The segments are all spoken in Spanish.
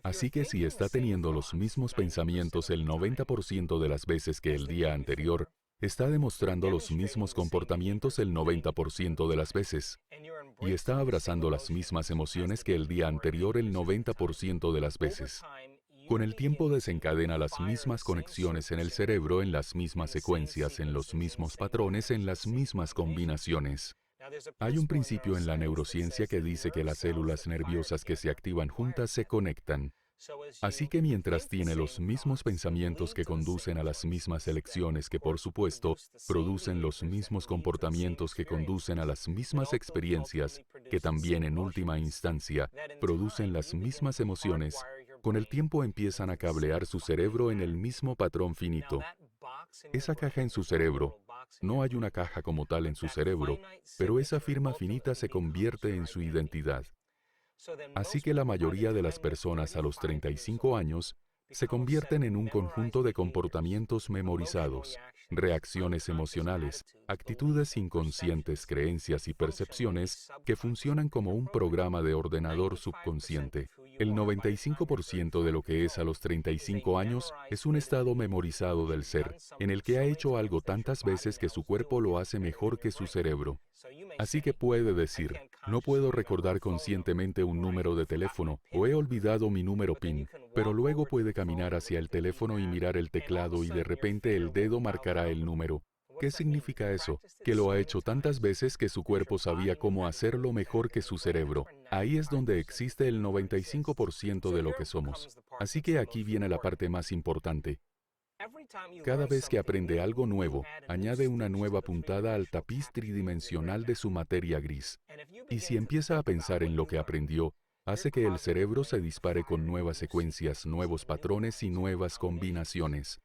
Así que si está teniendo los mismos pensamientos el 90% de las veces que el día anterior, está demostrando los mismos comportamientos el 90% de las veces. Y está abrazando las mismas emociones que el día anterior el 90% de las veces. Con el tiempo desencadena las mismas conexiones en el cerebro, en las mismas secuencias, en los mismos patrones, en las mismas combinaciones. Hay un principio en la neurociencia que dice que las células nerviosas que se activan juntas se conectan. Así que mientras tiene los mismos pensamientos que conducen a las mismas elecciones que, por supuesto, producen los mismos comportamientos que conducen a las mismas experiencias, que también en última instancia producen las mismas emociones, con el tiempo empiezan a cablear su cerebro en el mismo patrón finito. Esa caja en su cerebro, no hay una caja como tal en su cerebro, pero esa firma finita se convierte en su identidad. Así que la mayoría de las personas a los 35 años se convierten en un conjunto de comportamientos memorizados, reacciones emocionales, actitudes inconscientes, creencias y percepciones que funcionan como un programa de ordenador subconsciente. El 95% de lo que es a los 35 años es un estado memorizado del ser, en el que ha hecho algo tantas veces que su cuerpo lo hace mejor que su cerebro. Así que puede decir, no puedo recordar conscientemente un número de teléfono o he olvidado mi número PIN, pero luego puede caminar hacia el teléfono y mirar el teclado y de repente el dedo marcará el número. ¿Qué significa eso? Que lo ha hecho tantas veces que su cuerpo sabía cómo hacerlo mejor que su cerebro. Ahí es donde existe el 95% de lo que somos. Así que aquí viene la parte más importante. Cada vez que aprende algo nuevo, añade una nueva puntada al tapiz tridimensional de su materia gris. Y si empieza a pensar en lo que aprendió, hace que el cerebro se dispare con nuevas secuencias, nuevos patrones y nuevas combinaciones.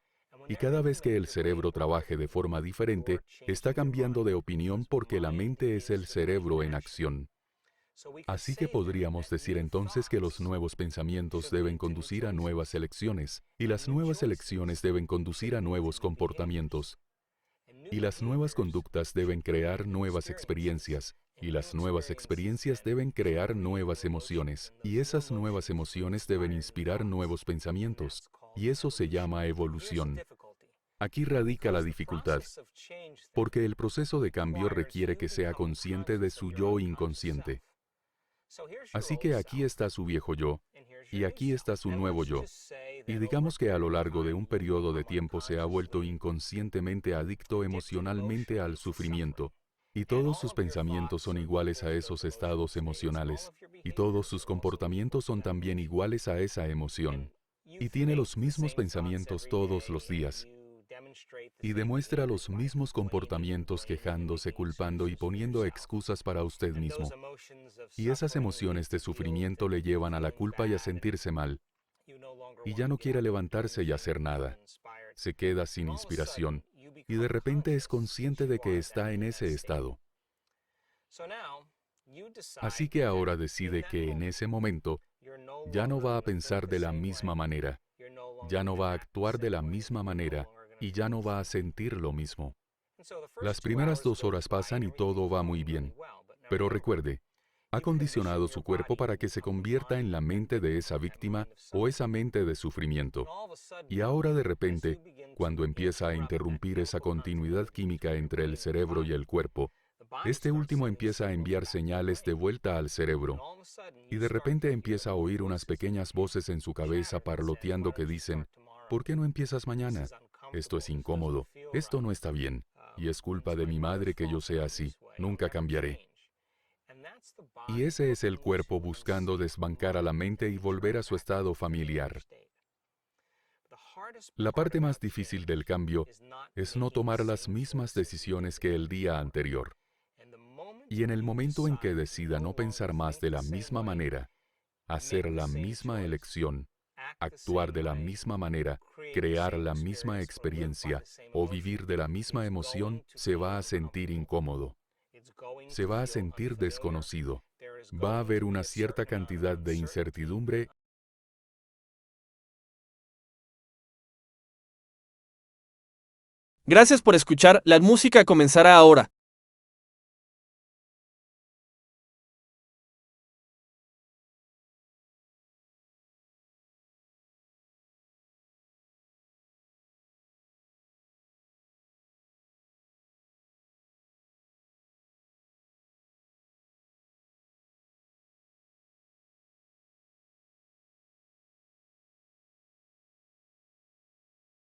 Y cada vez que el cerebro trabaje de forma diferente, está cambiando de opinión porque la mente es el cerebro en acción. Así que podríamos decir entonces que los nuevos pensamientos deben conducir a nuevas elecciones, y las nuevas elecciones deben conducir a nuevos comportamientos, y las nuevas conductas deben crear nuevas experiencias, y las nuevas experiencias deben crear nuevas emociones, y esas nuevas emociones deben inspirar nuevos pensamientos, y eso se llama evolución. Aquí radica la dificultad, porque el proceso de cambio requiere que sea consciente de su yo inconsciente. Así que aquí está su viejo yo, y aquí está su nuevo yo. Y digamos que a lo largo de un periodo de tiempo se ha vuelto inconscientemente adicto emocionalmente al sufrimiento, y todos sus pensamientos son iguales a esos estados emocionales, y todos sus comportamientos son también iguales a esa emoción. Y tiene los mismos pensamientos todos los días, y demuestra los mismos comportamientos quejándose, culpando y poniendo excusas para usted mismo. Y esas emociones de sufrimiento le llevan a la culpa y a sentirse mal. Y ya no quiere levantarse y hacer nada. Se queda sin inspiración. Y de repente es consciente de que está en ese estado. Así que ahora decide que en ese momento ya no va a pensar de la misma manera. Ya no va a actuar de la misma manera. Y ya no va a sentir lo mismo. Las primeras 2 horas pasan y todo va muy bien. Pero recuerde, ha condicionado su cuerpo para que se convierta en la mente de esa víctima o esa mente de sufrimiento. Y ahora de repente, cuando empieza a interrumpir esa continuidad química entre el cerebro y el cuerpo, este último empieza a enviar señales de vuelta al cerebro. Y de repente empieza a oír unas pequeñas voces en su cabeza parloteando que dicen, ¿por qué no empiezas mañana? Esto es incómodo, esto no está bien, y es culpa de mi madre que yo sea así, nunca cambiaré. Y ese es el cuerpo buscando desbancar a la mente y volver a su estado familiar. La parte más difícil del cambio es no tomar las mismas decisiones que el día anterior. Y en el momento en que decida no pensar más de la misma manera, hacer la misma elección, actuar de la misma manera, crear la misma experiencia o vivir de la misma emoción, se va a sentir incómodo. Se va a sentir desconocido. Va a haber una cierta cantidad de incertidumbre. Gracias por escuchar. La música comenzará ahora.